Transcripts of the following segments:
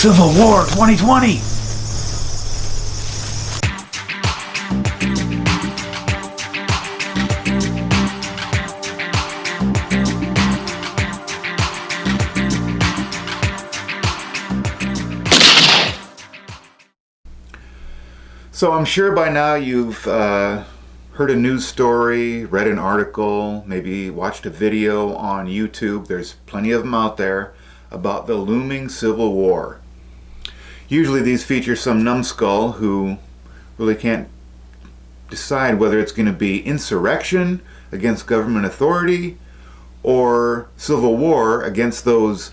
Civil War 2020. So I'm sure by now you've heard a news story, read an article, maybe watched a video on YouTube. There's plenty of them out there about the looming Civil War. Usually these feature some numbskull who really can't decide whether it's going to be insurrection against government authority or civil war against those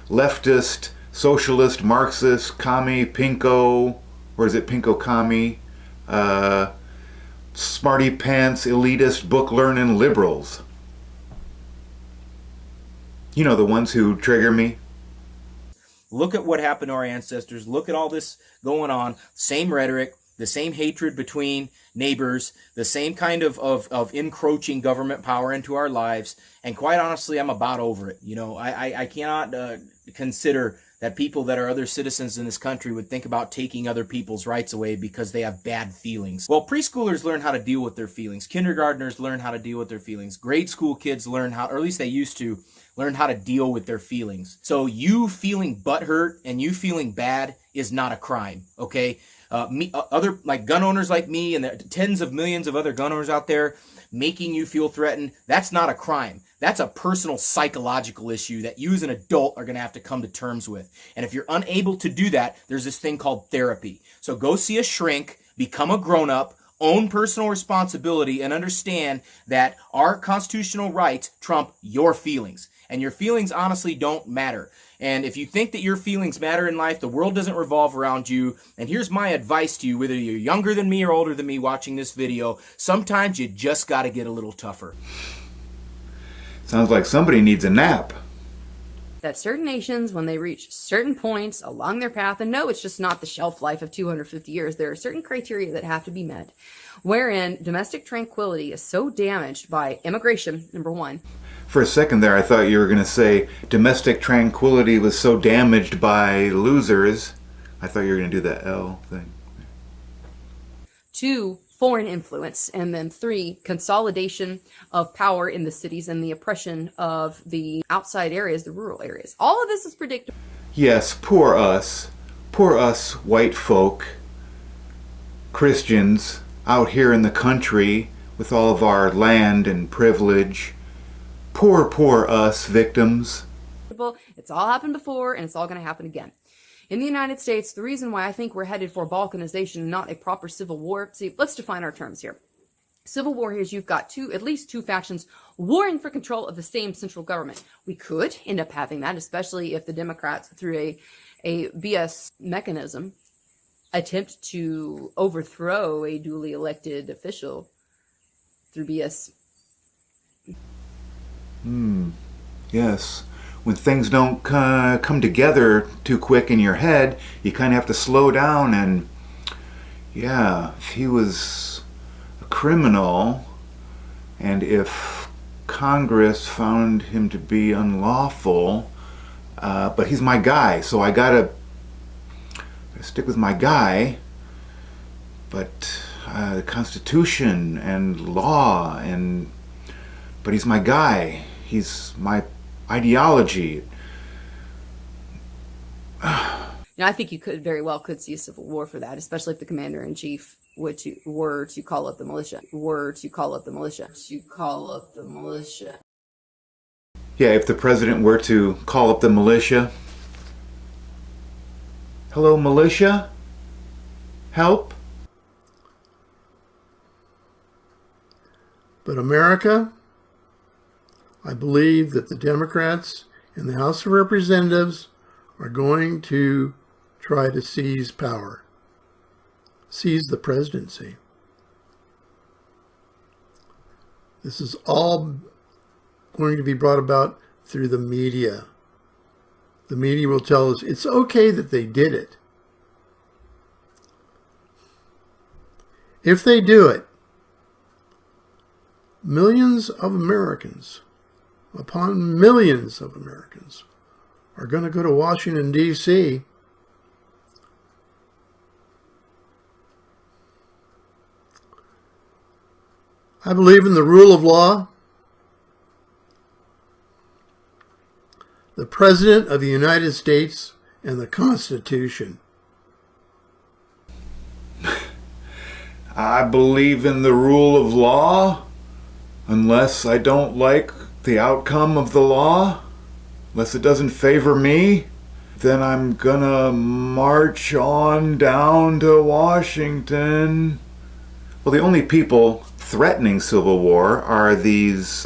leftist, socialist, Marxist, commie, pinko, or is it pinko commie, smarty pants, elitist, book learning liberals. You know, the ones who trigger me. Look at what happened to our ancestors. Look at all this going on. Same rhetoric, the same hatred between neighbors, the same kind of encroaching government power into our lives. And quite honestly, I'm about over it. You know, I cannot consider that people that are other citizens in this country would think about taking other people's rights away because they have bad feelings. Well, preschoolers learn how to deal with their feelings. Kindergartners learn how to deal with their feelings. Grade school kids learn how, or at least they used to, learn how to deal with their feelings. So you feeling butthurt and you feeling bad is not a crime, okay? Other like gun owners like me and the tens of millions of other gun owners out there making you feel threatened, that's not a crime. That's a personal psychological issue that you as an adult are going to have to come to terms with. And if you're unable to do that, there's this thing called therapy. So go see a shrink, become a grown-up, own personal responsibility, and understand that our constitutional rights trump your feelings. And your feelings honestly don't matter. And if you think that your feelings matter in life, the world doesn't revolve around you. And here's my advice to you, whether you're younger than me or older than me watching this video, sometimes you just got to get a little tougher. Sounds like somebody needs a nap. That certain nations, when they reach certain points along their path, and no, it's just not the shelf life of 250 years, there are certain criteria that have to be met, wherein domestic tranquility is so damaged by immigration, number one. For a second there, I thought you were going to say domestic tranquility was so damaged by losers. I thought you were going to do that L thing. 2, foreign influence. And then 3, consolidation of power in the cities and the oppression of the outside areas, the rural areas. All of this is predictable. Yes, poor us. Poor us white folk, Christians, out here in the country with all of our land and privilege. Poor, poor us victims. It's all happened before, and it's all going to happen again. In the United States, the reason why I think we're headed for balkanization and not a proper civil war, see, let's define our terms here. Civil war here is you've got at least two factions warring for control of the same central government. We could end up having that, especially if the Democrats, through a BS mechanism, attempt to overthrow a duly elected official through BS. Yes. When things don't come together too quick in your head, you kind of have to slow down. And yeah, if he was a criminal and if Congress found him to be unlawful, but he's my guy, so I gotta stick with my guy. But the Constitution and law, but he's my guy. He's my ideology. I think you could see a civil war for that, especially if the commander-in-chief were to call up the militia. Yeah, if the president were to call up the militia. Hello, militia? Help? But America, I believe that the Democrats in the House of Representatives are going to try to seize power, seize the presidency. This is all going to be brought about through the media. The media will tell us it's okay that they did it. If they do it, millions of Americans, upon millions of Americans, are going to go to Washington, D.C. I believe in the rule of law. The President of the United States and the Constitution. I believe in the rule of law, unless I don't like the outcome of the law, unless it doesn't favor me, then I'm gonna march on down to Washington. Well, the only people threatening civil war are these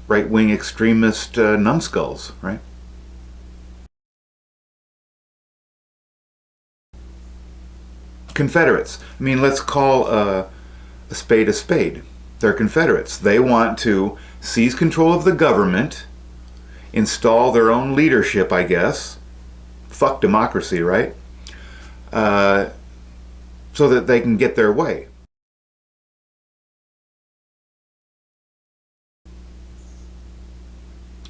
right-wing extremist numbskulls, right? Confederates. I mean, let's call a spade a spade. They're Confederates. They want to seize control of the government, install their own leadership, I guess. Fuck democracy, right? So that they can get their way.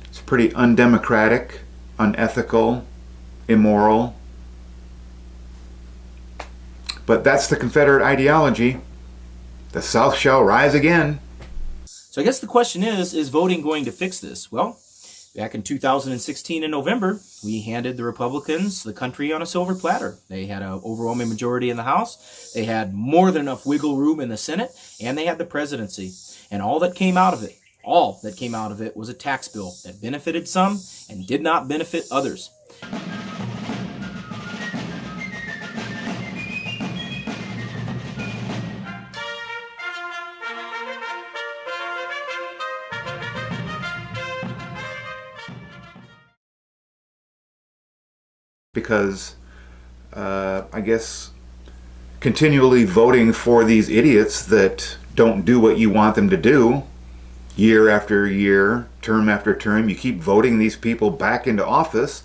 It's pretty undemocratic, unethical, immoral. But that's the Confederate ideology. The South shall rise again. So I guess the question is voting going to fix this? Well, back in 2016 in November, we handed the Republicans the country on a silver platter. They had an overwhelming majority in the House. They had more than enough wiggle room in the Senate, and they had the presidency. And all that came out of it was a tax bill that benefited some and did not benefit others. Because I guess continually voting for these idiots that don't do what you want them to do, year after year, term after term, you keep voting these people back into office,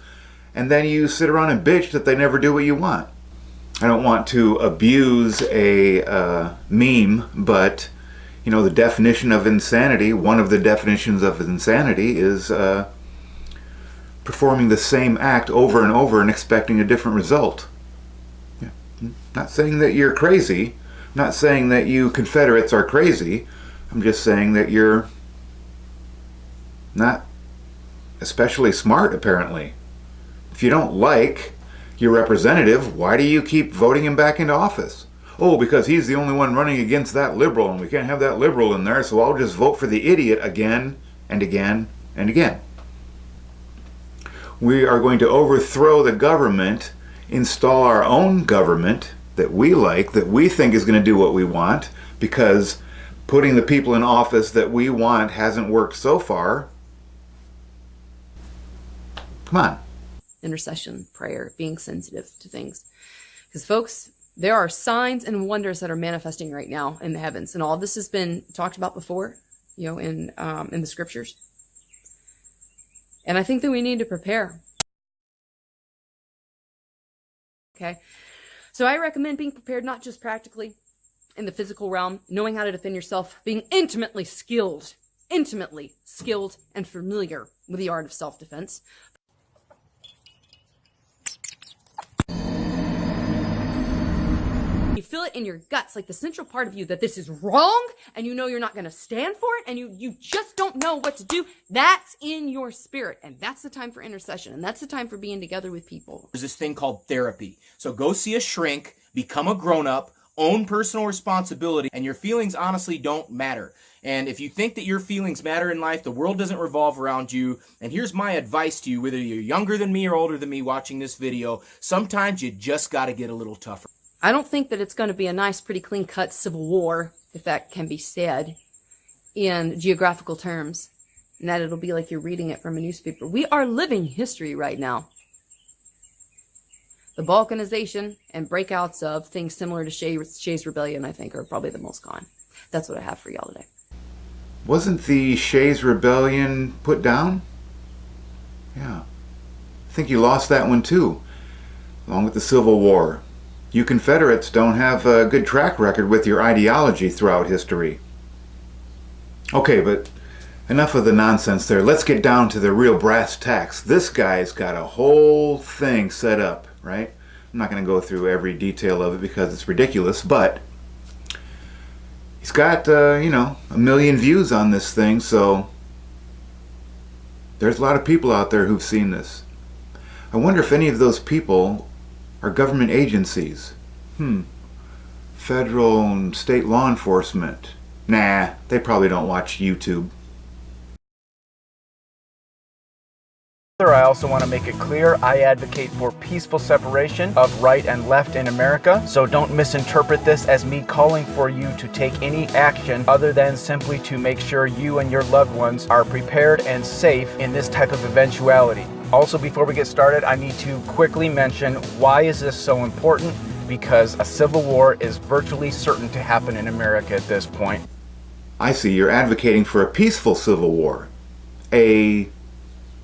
and then you sit around and bitch that they never do what you want. I don't want to abuse a meme, but you know, the definition of insanity, one of the definitions of insanity is performing the same act over and over and expecting a different result. Yeah. Not saying that you're crazy, not saying that you Confederates are crazy, I'm just saying that you're not especially smart, apparently. If you don't like your representative, why do you keep voting him back into office? Oh, because he's the only one running against that liberal, and we can't have that liberal in there, so I'll just vote for the idiot again and again and again. We are going to overthrow the government, install our own government that we like, that we think is going to do what we want, because putting the people in office that we want hasn't worked so far. Come on. Intercession, prayer, being sensitive to things. Because folks, there are signs and wonders that are manifesting right now in the heavens. And all this has been talked about before, you know, in the scriptures. And I think that we need to prepare. Okay. So I recommend being prepared, not just practically in the physical realm, knowing how to defend yourself, being intimately skilled and familiar with the art of self-defense. You feel it in your guts, like the central part of you, that this is wrong, and you know you're not going to stand for it, and you just don't know what to do. That's in your spirit, and that's the time for intercession, and that's the time for being together with people. There's this thing called therapy. So go see a shrink, become a grown-up, own personal responsibility, and your feelings honestly don't matter. And if you think that your feelings matter in life, the world doesn't revolve around you. And here's my advice to you, whether you're younger than me or older than me watching this video, sometimes you just got to get a little tougher. I don't think that it's going to be a nice, pretty clean-cut civil war, if that can be said, in geographical terms, and that it'll be like you're reading it from a newspaper. We are living history right now. The balkanization and breakouts of things similar to Shays Rebellion, I think, are probably the most common. That's what I have for y'all today. Wasn't the Shays Rebellion put down? Yeah. I think you lost that one too, along with the Civil War. You Confederates don't have a good track record with your ideology throughout history. Okay, but enough of the nonsense there. Let's get down to the real brass tacks. This guy's got a whole thing set up, right? I'm not going to go through every detail of it because it's ridiculous, but He's got, 1 million views on this thing, so there's a lot of people out there who've seen this. I wonder if any of those people are government agencies. Federal and state law enforcement. Nah, they probably don't watch YouTube. I also want to make it clear, I advocate for peaceful separation of right and left in America, so don't misinterpret this as me calling for you to take any action other than simply to make sure you and your loved ones are prepared and safe in this type of eventuality. Also, before we get started, I need to quickly mention why is this so important? Because a civil war is virtually certain to happen in America at this point. I see, you're advocating for a peaceful civil war. A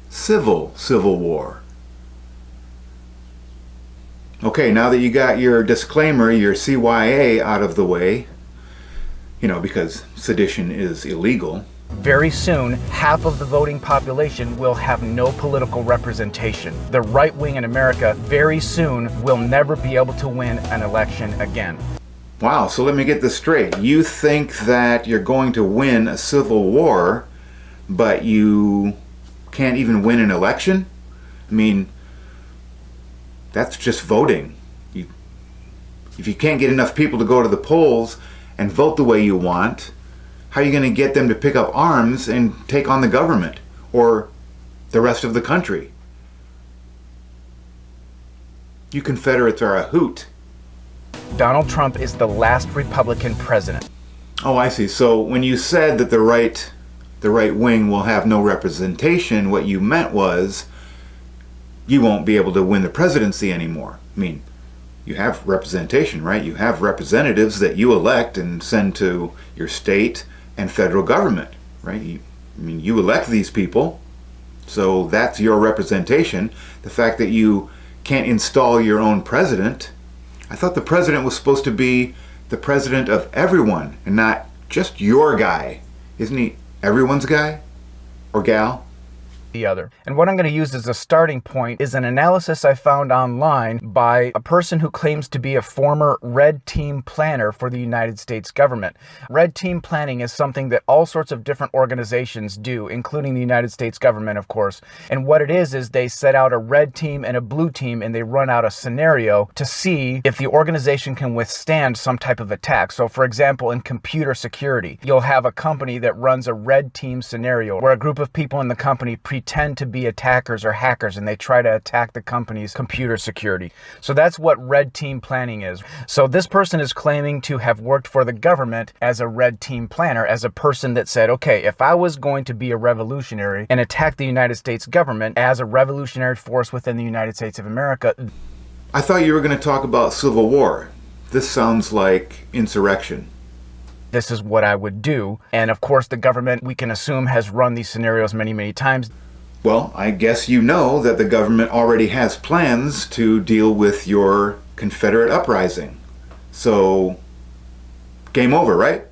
civil war. Okay, now that you got your disclaimer, your CYA out of the way, because sedition is illegal. Very soon, half of the voting population will have no political representation. The right wing in America very soon will never be able to win an election again. Wow, so let me get this straight. You think that you're going to win a civil war, but you can't even win an election? I mean, that's just voting. If you can't get enough people to go to the polls and vote the way you want, how are you going to get them to pick up arms and take on the government or the rest of the country? You Confederates are a hoot. Donald Trump is the last Republican president. Oh, I see. So when you said that the right wing will have no representation, what you meant was you won't be able to win the presidency anymore. I mean, you have representation, right? You have representatives that you elect and send to your state and federal government, right? You elect these people, so that's your representation. The fact that you can't install your own president, I thought the president was supposed to be the president of everyone and not just your guy. Isn't he everyone's guy or gal? The other. And what I'm going to use as a starting point is an analysis I found online by a person who claims to be a former red team planner for the United States government. Red team planning is something that all sorts of different organizations do, including the United States government, of course. And what it is they set out a red team and a blue team and they run out a scenario to see if the organization can withstand some type of attack. So for example, in computer security, you'll have a company that runs a red team scenario where a group of people in the company pretend to be attackers or hackers and they try to attack the company's computer security. So that's what red team planning is. So this person is claiming to have worked for the government as a red team planner, as a person that said, okay, if I was going to be a revolutionary and attack the United States government as a revolutionary force within the United States of America. I thought you were going to talk about civil war. This sounds like insurrection. This is what I would do. And of course, the government, we can assume, has run these scenarios many, many times. Well, I guess you know that the government already has plans to deal with your Confederate uprising. So, game over, right?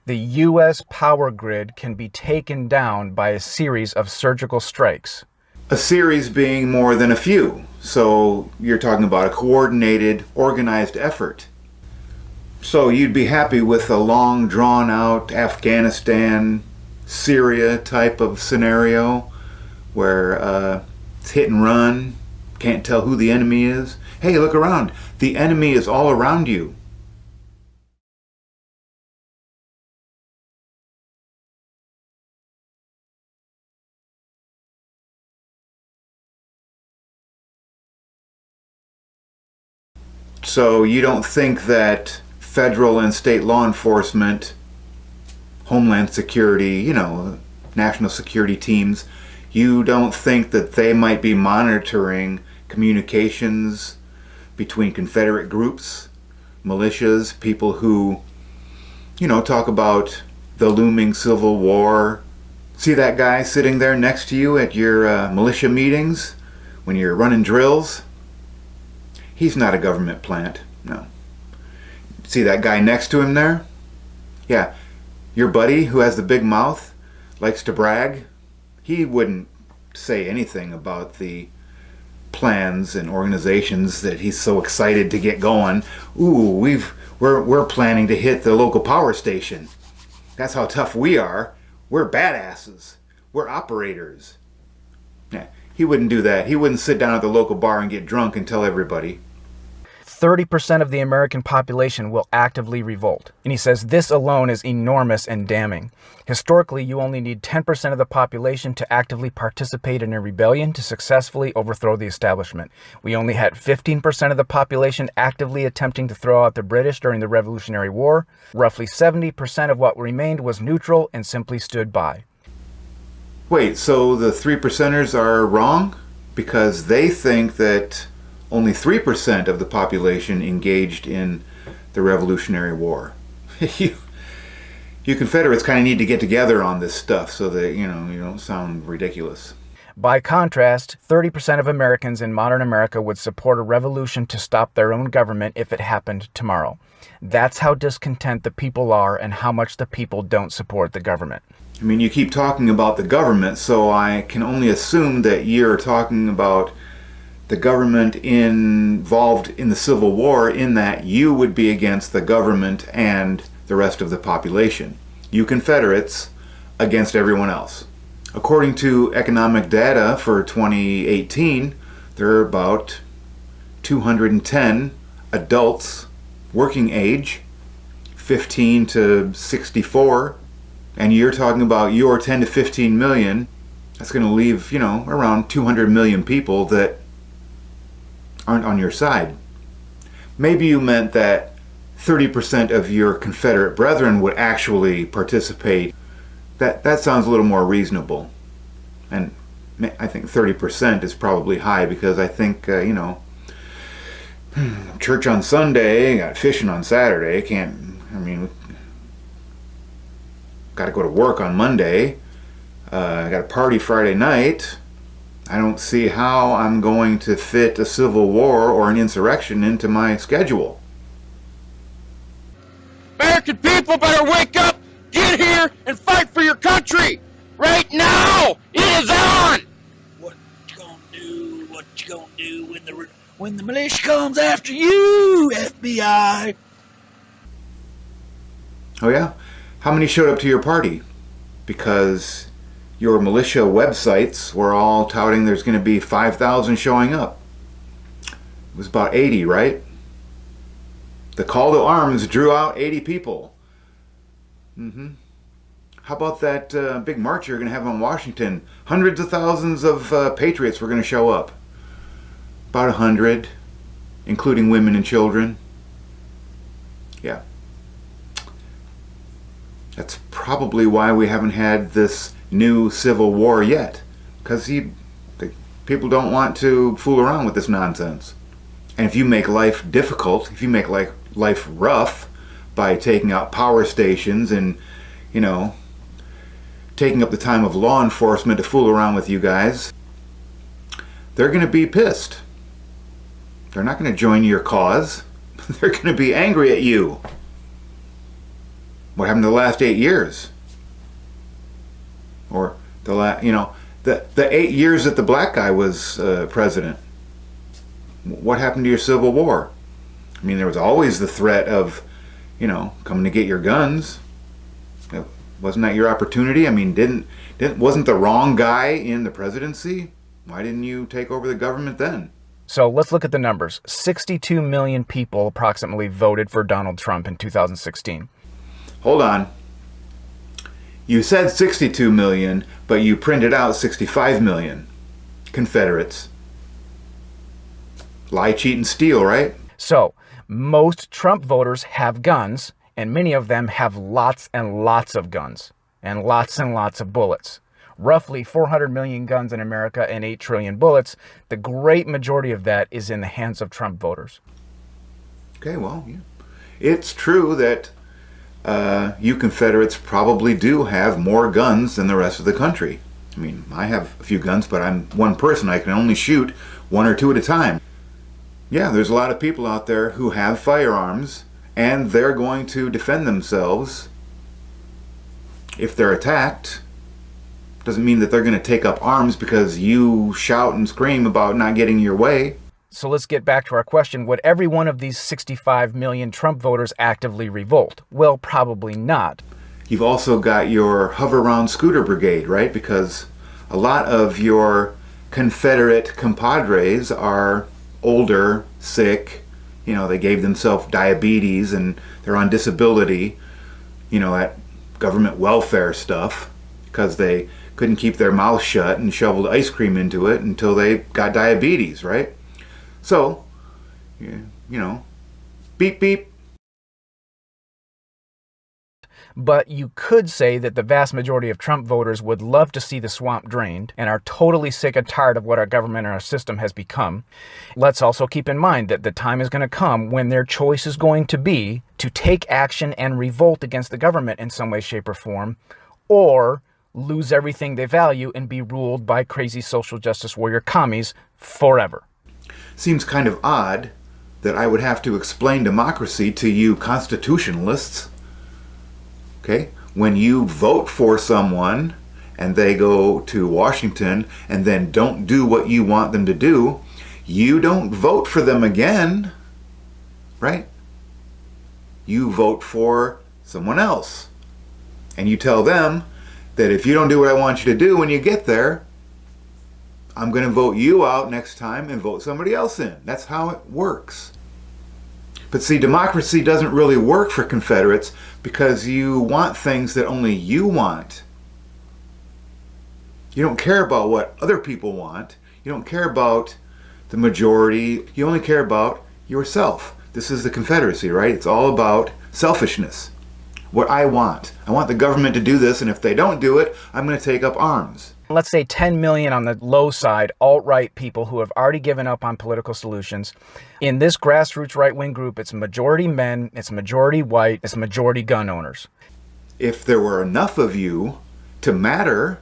The U.S. power grid can be taken down by a series of surgical strikes. A series being more than a few. So, you're talking about a coordinated, organized effort. So, you'd be happy with a long, drawn-out Afghanistan, Syria type of scenario where it's hit and run, can't tell who the enemy is. Hey, look around. The enemy is all around you. So you don't think that federal and state law enforcement, Homeland Security, national security teams, you don't think that they might be monitoring communications between Confederate groups, militias, people who, talk about the looming Civil War? See that guy sitting there next to you at your militia meetings when you're running drills? He's not a government plant, no. See that guy next to him there? Yeah. Your buddy who has the big mouth, likes to brag, he wouldn't say anything about the plans and organizations that he's so excited to get going. Ooh, we're planning to hit the local power station. That's how tough we are. We're badasses. We're operators. Yeah, he wouldn't do that. He wouldn't sit down at the local bar and get drunk and tell everybody. 30% of the American population will actively revolt. And he says this alone is enormous and damning. Historically, you only need 10% of the population to actively participate in a rebellion to successfully overthrow the establishment. We only had 15% of the population actively attempting to throw out the British during the Revolutionary War. Roughly 70% of what remained was neutral and simply stood by. Wait, so the 3%ers are wrong? Because they think that only 3% of the population engaged in the Revolutionary War. You Confederates kind of need to get together on this stuff so that, you don't sound ridiculous. By contrast, 30% of Americans in modern America would support a revolution to stop their own government if it happened tomorrow. That's how discontent the people are and how much the people don't support the government. I mean, you keep talking about the government, so I can only assume that you're talking about the government involved in the Civil War, in that you would be against the government and the rest of the population. You Confederates against everyone else. According to economic data for 2018, there are about 210 adults working age, 15 to 64, and you're talking about your 10 to 15 million. That's going to leave, around 200 million people that aren't on your side. Maybe you meant that 30% of your Confederate brethren would actually participate. That sounds a little more reasonable. And I think 30% is probably high, because I think, church on Sunday, got fishing on Saturday, got to go to work on Monday, got a party Friday night. I don't see how I'm going to fit a civil war or an insurrection into my schedule. American people better wake up, get here, and fight for your country! Right now! It is on! What you gonna do? What you gonna do when the militia comes after you, FBI? Oh yeah? How many showed up to your party? Because your militia websites were all touting there's going to be 5,000 showing up. It was about 80, right? The call to arms drew out 80 people. How about that big march you're going to have in Washington? Hundreds of thousands of patriots were going to show up. About 100, including women and children. Yeah. That's probably why we haven't had this new civil war yet, because people don't want to fool around with this nonsense. And if you make life difficult, if you make life rough by taking out power stations and taking up the time of law enforcement to fool around with you guys, they're going to be pissed. They're not going to join your cause. They're going to be angry at you. What happened to the last 8 years? Or the 8 years that the black guy was president. What happened to your Civil War? I mean, there was always the threat of, coming to get your guns. Wasn't that your opportunity? I mean, wasn't the wrong guy in the presidency? Why didn't you take over the government then? So let's look at the numbers. 62 million people approximately voted for Donald Trump in 2016. Hold on. You said 62 million, but you printed out 65 million Confederates. Lie, cheat, and steal, right? So, most Trump voters have guns, and many of them have lots and lots of guns, and lots of bullets. Roughly 400 million guns in America and 8 trillion bullets. The great majority of that is in the hands of Trump voters. Okay, well, yeah. It's true that you Confederates probably do have more guns than the rest of the country. I mean, I have a few guns, but I'm one person. I can only shoot 1 or 2 at a time. Yeah, there's a lot of people out there who have firearms, and they're going to defend themselves if they're attacked. Doesn't mean that they're going to take up arms because you shout and scream about not getting your way. So let's get back to our question. Would every one of these 65 million Trump voters actively revolt? Well, probably not. You've also got your hover-round scooter brigade, right? Because a lot of your Confederate compadres are older, sick, they gave themselves diabetes and they're on disability, that government welfare stuff, because they couldn't keep their mouth shut and shoveled ice cream into it until they got diabetes, right? So, beep, beep. But you could say that the vast majority of Trump voters would love to see the swamp drained and are totally sick and tired of what our government and our system has become. Let's also keep in mind that the time is going to come when their choice is going to be to take action and revolt against the government in some way, shape, or form, or lose everything they value and be ruled by crazy social justice warrior commies forever. Seems kind of odd that I would have to explain democracy to you constitutionalists. Okay? When you vote for someone and they go to Washington and then don't do what you want them to do, you don't vote for them again, right? You vote for someone else. And you tell them that if you don't do what I want you to do when you get there, I'm going to vote you out next time and vote somebody else in. That's how it works. But see, democracy doesn't really work for Confederates because you want things that only you want. You don't care about what other people want. You don't care about the majority. You only care about yourself. This is the Confederacy, right? It's all about selfishness. What I want. I want the government to do this, and if they don't do it, I'm going to take up arms. Let's say 10 million on the low side, alt-right people who have already given up on political solutions. In this grassroots right-wing group, it's majority men, it's majority white, it's majority gun owners. If there were enough of you to matter,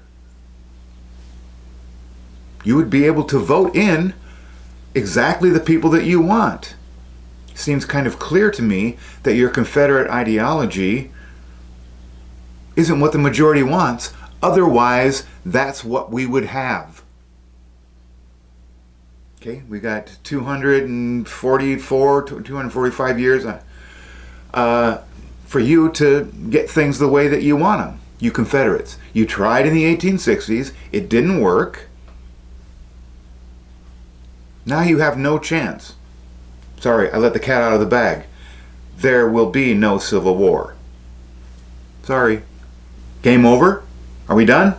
you would be able to vote in exactly the people that you want. Seems kind of clear to me that your Confederate ideology isn't what the majority wants. Otherwise, that's what we would have. Okay, we got 245 years for you to get things the way that you want them, you Confederates. You tried in the 1860s, it didn't work. Now you have no chance. Sorry, I let the cat out of the bag. There will be no Civil War. Sorry. Game over? Are we done?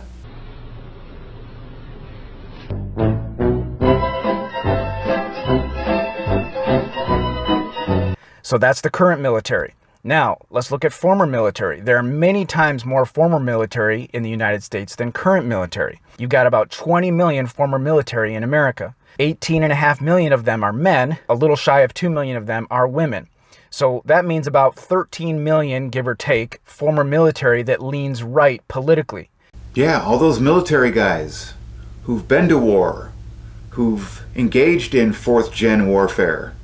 So that's the current military. Now, let's look at former military. There are many times more former military in the United States than current military. You've got about 20 million former military in America. 18.5 million of them are men. A little shy of 2 million of them are women. So that means about 13 million, give or take, former military that leans right politically. Yeah, all those military guys who've been to war, who've engaged in fourth-gen warfare.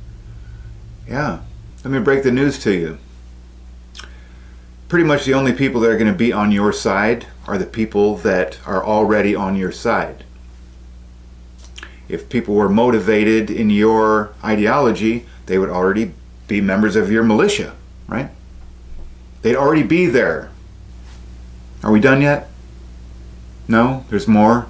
Yeah, let me break the news to you. Pretty much the only people that are going to be on your side are the people that are already on your side. If people were motivated in your ideology, they would already be members of your militia, right? They'd already be there. Are we done yet? No? There's more?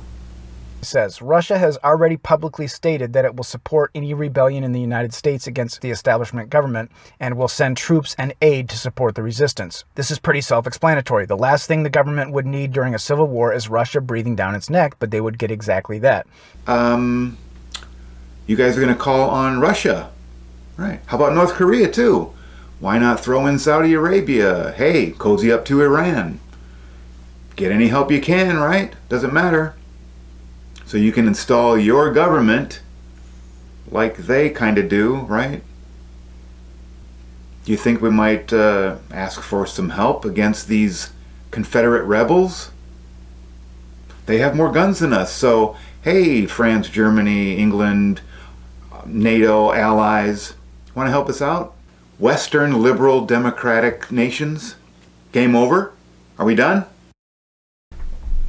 Says Russia has already publicly stated that it will support any rebellion in the United States against the establishment government and will send troops and aid to support the resistance. This is pretty self-explanatory. The last thing the government would need during a civil war is Russia breathing down its neck, but they would get exactly that. You guys are going to call on Russia. Right. How about North Korea too? Why not throw in Saudi Arabia? Hey, cozy up to Iran. Get any help you can, right? Doesn't matter. So you can install your government like they kind of do, right? Do you think we might ask for some help against these Confederate rebels? They have more guns than us, so hey, France, Germany, England, NATO, allies, want to help us out? Western liberal democratic nations? Game over? Are we done?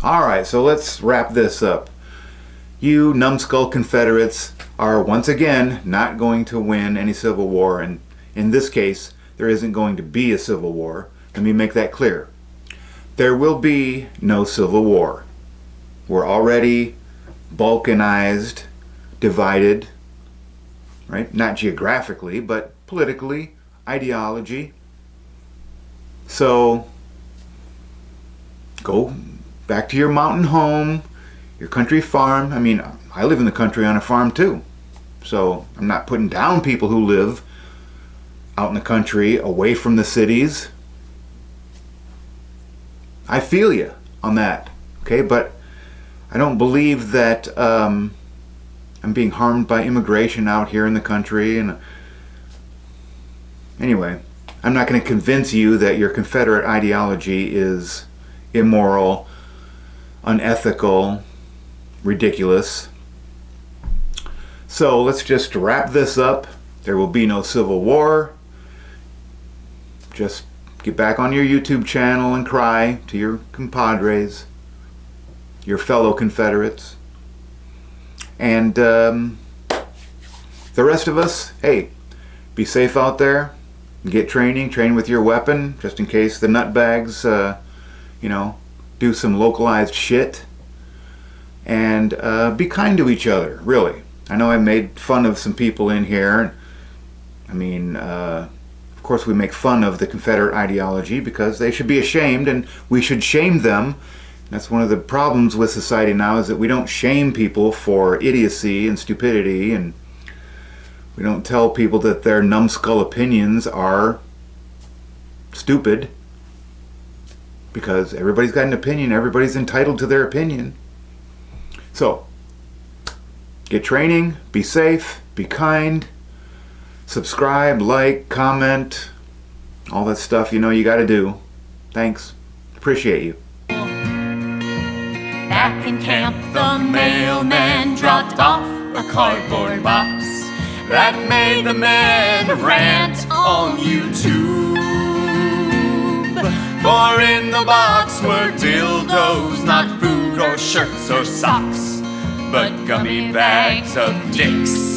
Alright, so let's wrap this up. You numbskull Confederates are once again not going to win any civil war, and in this case, there isn't going to be a civil war. Let me make that clear. There will be no civil war. We're already balkanized, divided, right? Not geographically, but politically, ideology. So, go back to your mountain home, your country farm. I mean, I live in the country on a farm too. So I'm not putting down people who live out in the country, away from the cities. I feel you on that, okay? But I don't believe that I'm being harmed by immigration out here in the country. And anyway, I'm not going to convince you that your Confederate ideology is immoral, unethical, ridiculous. So let's just wrap this up. There will be no civil war. Just get back on your YouTube channel and cry to your compadres, your fellow Confederates. And the rest of us, hey, be safe out there. Get training, train with your weapon, just in case the nutbags, do some localized shit. And be kind to each other, really. I know I made fun of some people in here. I mean, of course we make fun of the Confederate ideology because they should be ashamed and we should shame them. That's one of the problems with society now, is that we don't shame people for idiocy and stupidity, and we don't tell people that their numbskull opinions are stupid, because everybody's got an opinion, everybody's entitled to their opinion. So, get training, be safe, be kind, subscribe, like, comment, all that stuff you know you gotta do. Thanks. Appreciate you. Back in camp, the mailman dropped off a cardboard box that made the men rant on YouTube. For in the box were dildos, not food or shirts or socks, but gummy bags of dicks.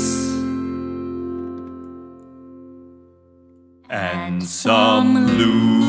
And some lube.